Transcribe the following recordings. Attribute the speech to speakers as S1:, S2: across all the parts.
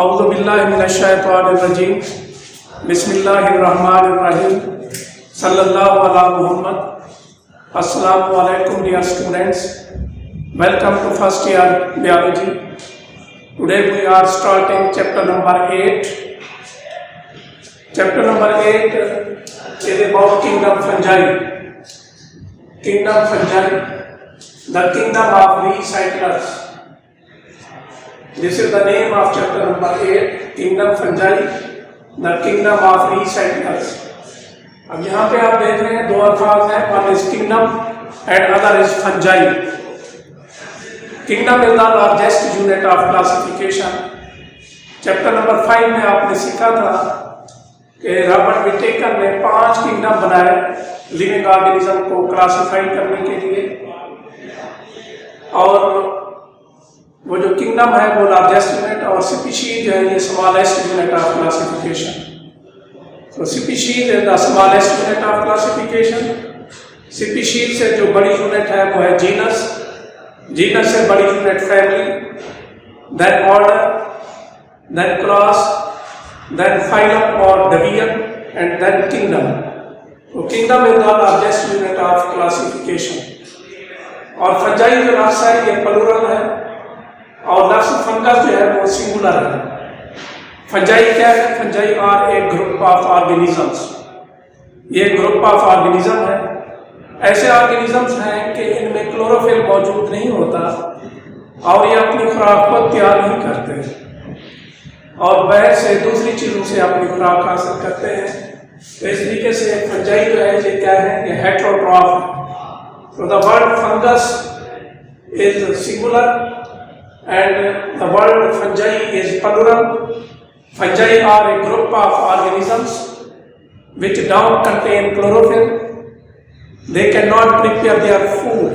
S1: औज़ुबिल्लाहिमिनश्शैतानिर्रजीम बिस्मिल्लाहिर्रहमानिर्रहीम सल्लल्लाहु अला मुहम्मद। अस्सलामु अलैकुम dear students, welcome to first year biology. Today we are starting chapter number 8. Chapter number 8 is about kingdom fungi. Kingdom fungi, the kingdom of recyclers. This is the name of chapter number 8, kingdom fungi, the kingdom of recyclers. अब यहाँ पे आप देख रहे हैं दो अल्फाज हैं, one is kingdom and other is fungi. Kingdom is the largest unit of classification. Chapter number 5 में आपने सीखा था कि रॉबर्ट विटेकर ने 5 किंगडम बनाए लिविंग ऑर्गेनिज्म को क्लासिफाई करने के लिए, और वो जो किंगडम है वो लार्जेस्ट यूनिट और स्पीशीज जो है ये smallest unit of classification. So species is the smallest unit of classification. Species से जो बड़ी यूनिट है वो है जीनस. जीनस से बड़ी unit family, then order, then class, then phylum और डिवीजन एंड देन किंगडम. तो kingdom is the largest unit of classification. और फंजाई जो लफ्ज़ है ये प्लूरल है और लफ्ज़ फंगस जो है वो सिंगुलर है. फंजाई क्या है? Fungi are a group of organisms. ये ग्रुप ऑफ ऑर्गेनिज्म है. ऐसे ऑर्गेनिजम्स हैं कि इनमें क्लोरोफिल मौजूद नहीं होता और ये अपनी खुराक को तैयार नहीं करते और बाहर से दूसरी चीज़ों से अपनी खुराक हासिल करते हैं. तो इस तरीके से फंजाई जो है ये क्या है? ये हेट्रोट्रॉफ है. So the word fungus is singular and the word fungi is plural. Fungi are a group of organisms which don't contain chlorophyll. They cannot prepare their food.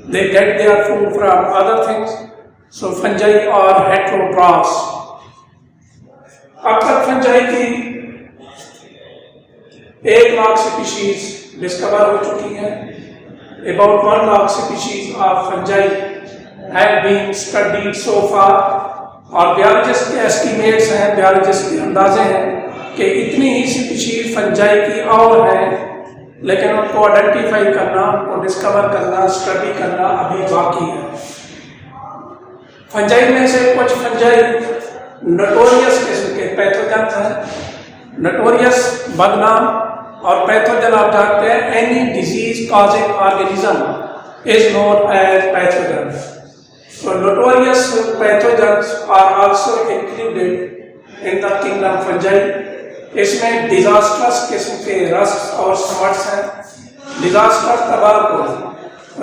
S1: They get their food from other things. So fungi are heterotrophs. अब तक fungi की 1 lakh species discover हो चुकी हैं. About 1 lakh species of fungi have been studied so far. और biologists के estimates हैं, biologists के अंदाजे हैं कि इतनी ही स्पीशीज फंजाई की और हैं, लेकिन उनको आइडेंटिफाई करना, उनको डिस्कवर करना, स्टडी करना अभी बाकी है. फंजाई में से कुछ फंजाई नोटोरियस किस्म के पैथोजन हैं. नोटोरियस बदनाम और पैथोजन आप जानते हैं, any disease causing organism is known as pathogen. So notorious pathogens are also included in the kingdom fungi. इसमें डिजास्टर्स किस्म के रस्ट और समट्स हैं. डिजास्टर तबारकुल,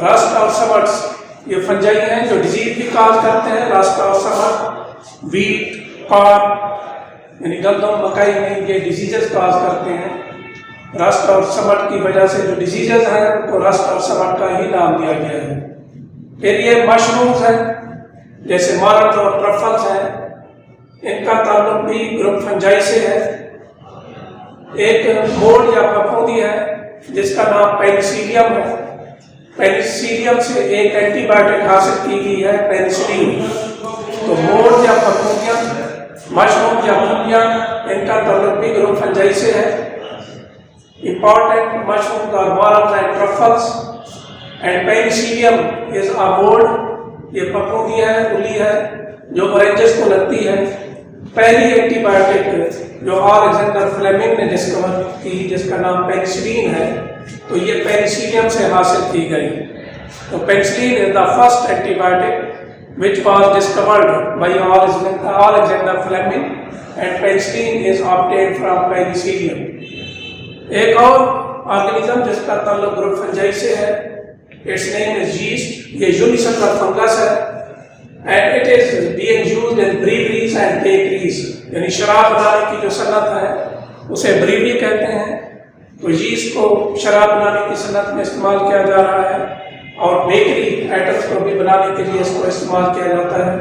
S1: रस्ट और समट्स ये फंजाई हैं जो डिजीज भी काज करते हैं. रस्ट और समट, वीट, कॉर्न यानी गंदम, मकई में ये डिजीजेस काज करते हैं. रस्ट और समट की वजह से जो डिजीजेज हैं उनको रस्ट और समट का ही नाम दिया गया है. फिर ये मशरूम्स हैं जैसे मॉरल्स और ट्रफल्स हैं, इनका ताल्लुक भी ग्रुप फंजाई से है. एक मोल्ड या फफूंदी है जिसका नाम पेनिसिलियम है. पेनिसिलियम से एक एंटीबायोटिक हासिल की गई है, पेनिसिलिन. तो मोल्ड या फफूंदियाँ, मशरूम या फूंदियाँ, इनका ताल्लुक भी ग्रुप फंजाई से है. Important mushrooms are morels and truffles, and penicillium is a mold. ये फफूंदी है, उली है जो ऑरेंजेस को लगती है. पहली एंटीबायोटिक जो अलेक्जेंडर फ्लेमिंग ने डिस्कवर की जिसका नाम पेनिसिलिन है, तो ये पेनिसिलियम से हासिल की गई. तो penicillin is the first antibiotic which was discovered by Alexander Fleming and penicillin is obtained from penicillium. एक और ऑर्गेनिज्म जिसका ताल्लुक ग्रुप फंजाई से है, इट्स नेम इज यीस्ट. ये यूनिसेलुलर फंगस है and it is being used in breweries and bakeries. यानी शराब बनाने की जो सनत है उसे ब्रीवरी कहते हैं. तो यीस्ट को शराब बनाने की सनत में इस्तेमाल किया जा रहा है और बेकरी आइटम्स को भी बनाने के लिए इसको इस्तेमाल किया जाता है.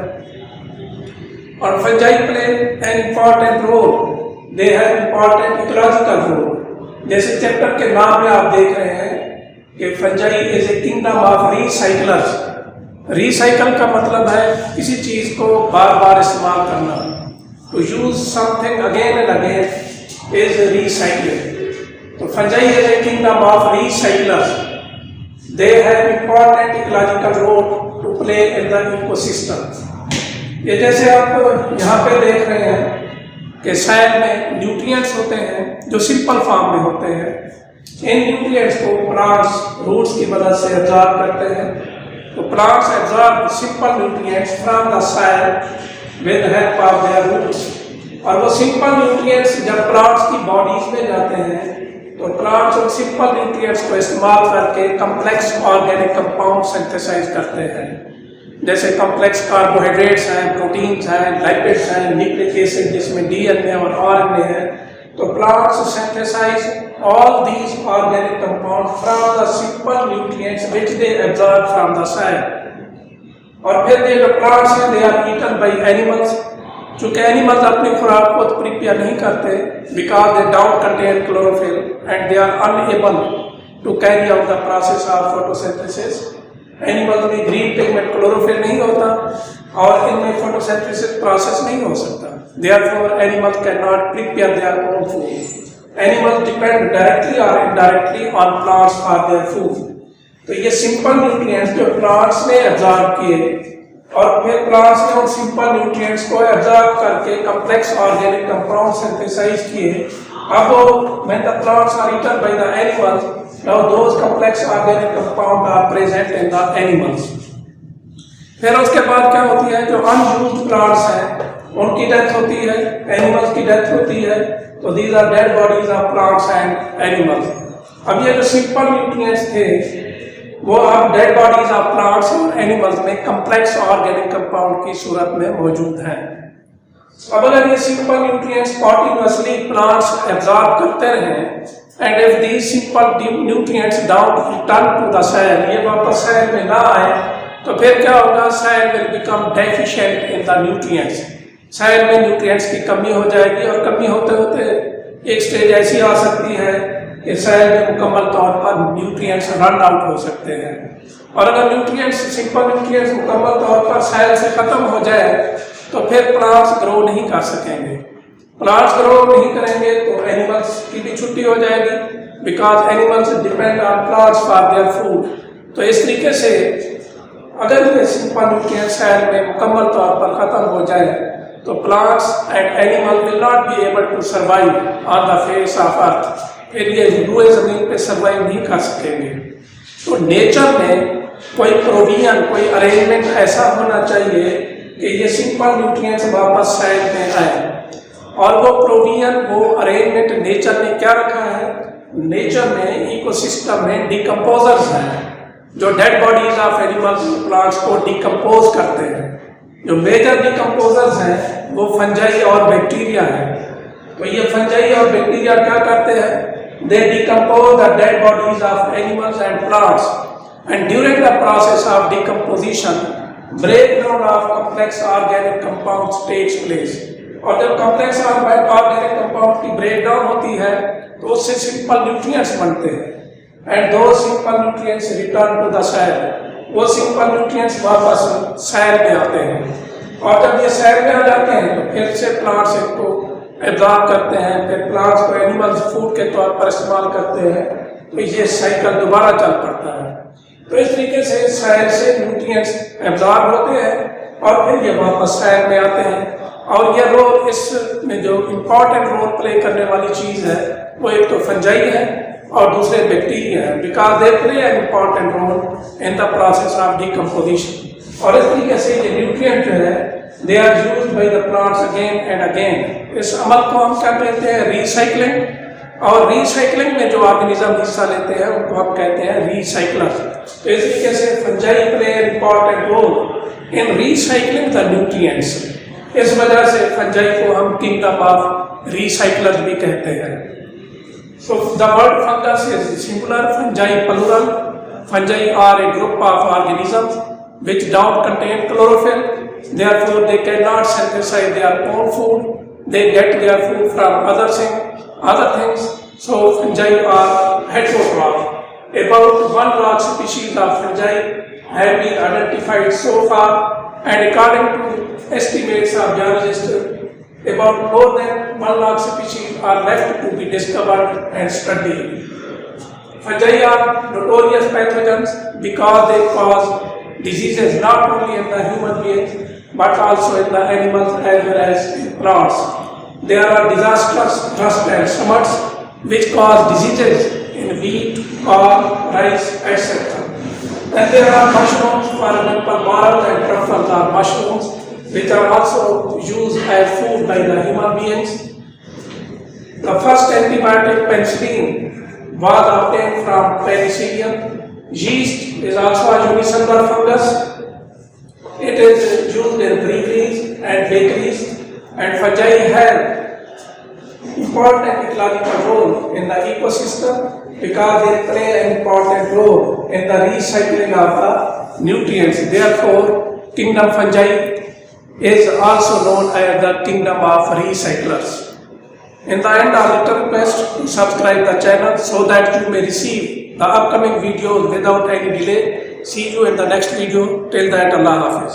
S1: और fungi play an important role. They have important ecological role. जैसे चैप्टर के नाम में आप देख रहे हैं कि fungi is a kingdom of recyclers. Recycle का मतलब है किसी चीज़ को बार बार इस्तेमाल करना. to use something again and again is recycling. So fungi is a kingdom of recyclers. They have important ecological role to play in the ecosystem. ये जैसे आप यहाँ पे देख रहे हैं कि सैल में न्यूट्रिएंट्स होते हैं जो सिंपल फॉर्म में होते हैं। इन न्यूट्रिएंट्स को प्लांट्स रूट्स की मदद से एब्जॉर्ब करते हैं। तो plants absorb simple nutrients from the soil with help of their roots. और वो सिंपल न्यूट्रिएंट्स जब प्लांट्स की बॉडीज में जाते हैं तो प्लांट्स उन सिंपल न्यूट्रिएंट्स को इस्तेमाल करके कम्प्लेक्स ऑर्गेनिक कंपाउंड सिंथेसाइज करते हैं, जैसे कॉम्प्लेक्स कार्बोहाइड्रेट्स हैं, प्रोटीन्स हैं, लिपिड्स हैं, न्यूक्लिक एसिड जिसमें डीएनए और आरएनए है। तो plants synthesise all these organic compounds from the simple nutrients which they absorb from the soil. और फिर ये जो plants हैं they are eaten by animals. चूँकि एनिमल्स अपनी खुराक को प्रिपेयर नहीं करते because they don't contain chlorophyll and they are unable to carry out the process of photosynthesis. Animals में ग्रीन पिगमेंट क्लोरोफिल नहीं होता और इनमें फोटोसिंथेसिस प्रोसेस नहीं हो सकता। Therefore, animals cannot prepare their own food. Animals depend directly or indirectly on plants for their food. तो ये सिंपल न्यूट्रिएंट्स जो प्लांट्स ने एब्जॉर्ब किए और फिर प्लांट्स ने उन सिंपल न्यूट्रिएंट्स को एब्जॉर्ब करके कॉम्प्लेक्स ऑर्गेनिक कंपाउंड सिंथेसाइज किए। अब when the plants are eaten by the animals, now those complex organic compounds are present in the animals. फिर उसके बाद क्या होती है, जो अनयूज्ड प्लांट्स हैं उनकी डेथ होती है, एनिमल्स की डेथ होती है। तो these are dead bodies of plants and animals. अब ये जो सिंपल न्यूट्रिएंट्स थे वो अब डेड बॉडीज ऑफ प्लांट्स और एनिमल्स में कम्प्लेक्स ऑर्गेनिक कंपाउंड की सूरत में मौजूद हैं। अब अगर ये simple nutrients continuously plants absorb करते रहें and if these simple nutrients don't return to the soil, ये वापस सॉइल में ना आए तो फिर क्या होगा, soil will become deficient in the nutrients. Soil में न्यूट्रिएंट्स की कमी हो जाएगी और कमी होते होते एक स्टेज ऐसी आ सकती है कि सॉइल में मुकम्मल तौर पर न्यूट्रिएंट्स रन आउट हो सकते हैं। और अगर न्यूट्रिएंट्स सिंपल न्यूट्रिएंट्स मुकम्मल तौर पर सॉइल से ख़त्म हो जाए तो फिर प्लांट्स ग्रो नहीं कर सकेंगे। प्लांट्स ग्रो नहीं करेंगे तो एनिमल्स की भी छुट्टी हो जाएगी because animals depend on plants for their food. तो इस तरीके से अगर ये सिंपल न्यूट्रिएंट्स सॉइल में मुकम्मल तौर पर ख़त्म हो जाए तो plants and animal will not be able to survive on the face of earth. फिर ये रूए ज़मीन पे सर्वाइव नहीं कर सकेंगे। तो नेचर में कोई प्रोविजन, कोई अरेंजमेंट ऐसा होना चाहिए कि ये सिंपल न्यूट्रिएंट्स वापस सॉइल में आए। और वो प्रोविजन, वो अरेंजमेंट नेचर ने क्या रखा है, नेचर में इकोसिस्टम में डिकम्पोजर्स हैं जो dead bodies of animals plants को डिकम्पोज करते हैं। जो मेजर डिकम्पोजर्स हैं वो फंजाई और बैक्टीरिया हैं। तो ये फंजाई और बैक्टीरिया क्या करते हैं, they decompose the dead bodies of animals and plants and during the process of decomposition breakdown of complex organic compounds takes place. और जब कॉम्प्लेक्स ऑर्गेनिक कंपाउंड की ब्रेकडाउन होती है तो उससे सिंपल न्यूट्रिएंट्स बनते हैं and those simple nutrients return to the soil. वो सिंपल न्यूट्रिएंट्स वापस सॉइल में आते हैं और जब ये सॉइल में आ जाते हैं तो फिर से प्लांट्स इनको एब्जॉर्ब करते हैं, फिर प्लांट्स को एनिमल्स फूड के तौर पर इस्तेमाल करते हैं। तो ये साइकिल दोबारा चल पड़ता है। तो इस तरीके से सॉइल से न्यूट्रिएंट्स एब्जॉर्ब होते हैं और फिर ये वापस सॉइल में आते हैं। और ये रोल, इसमें जो इम्पॉर्टेंट रोल प्ले करने वाली चीज़ है वो एक तो फंजाई है और दूसरे बैक्टीरिया है because they play an important role in the process of decomposition. और इस तरीके से ये न्यूट्रिएंट जो है they are used by the plants again and again. इस अमल को हम क्या कहते हैं, रिसाइकलिंग। और रिसाइकलिंग में जो ऑर्गेनिज्म हिस्सा लेते हैं उनको हम कहते हैं रिसाइकलर। तो इस तरीके से fungi play an important role in recycling the nutrients. इस वजह से फंजाई को हम किंगडम ऑफ रिसाइकलर भी कहते हैं। So the word fungus is singular, fungi plural. Fungi are a group of organisms which don't contain chlorophyll. Therefore, they cannot synthesize their own food. They get their food from other things. So fungi are heterotroph. About 1 lakh species of fungi have been identified so far, and according to estimates of biologists, About more than 1 lakh species are left to be discovered and studied. Fungi are notorious pathogens because they cause diseases not only in the human beings but also in the animals as well as in plants. There are disastrous dust and smutts which cause diseases in wheat, corn, rice, etc. And there are mushrooms, for example, marl and truffles are mushrooms which are also used as food by the human beings. The first antibiotic, penicillin, was obtained from penicillium. Yeast is also a unicellular fungus. It is used in breweries and bakeries, and fungi have important ecological role in the ecosystem because they play an important role in the recycling of the nutrients. Therefore, kingdom fungi is also known as the kingdom of recyclers. In the end, a little request to subscribe the channel so that you may receive the upcoming videos without any delay. See you in the next video. Till that, Allah Hafiz.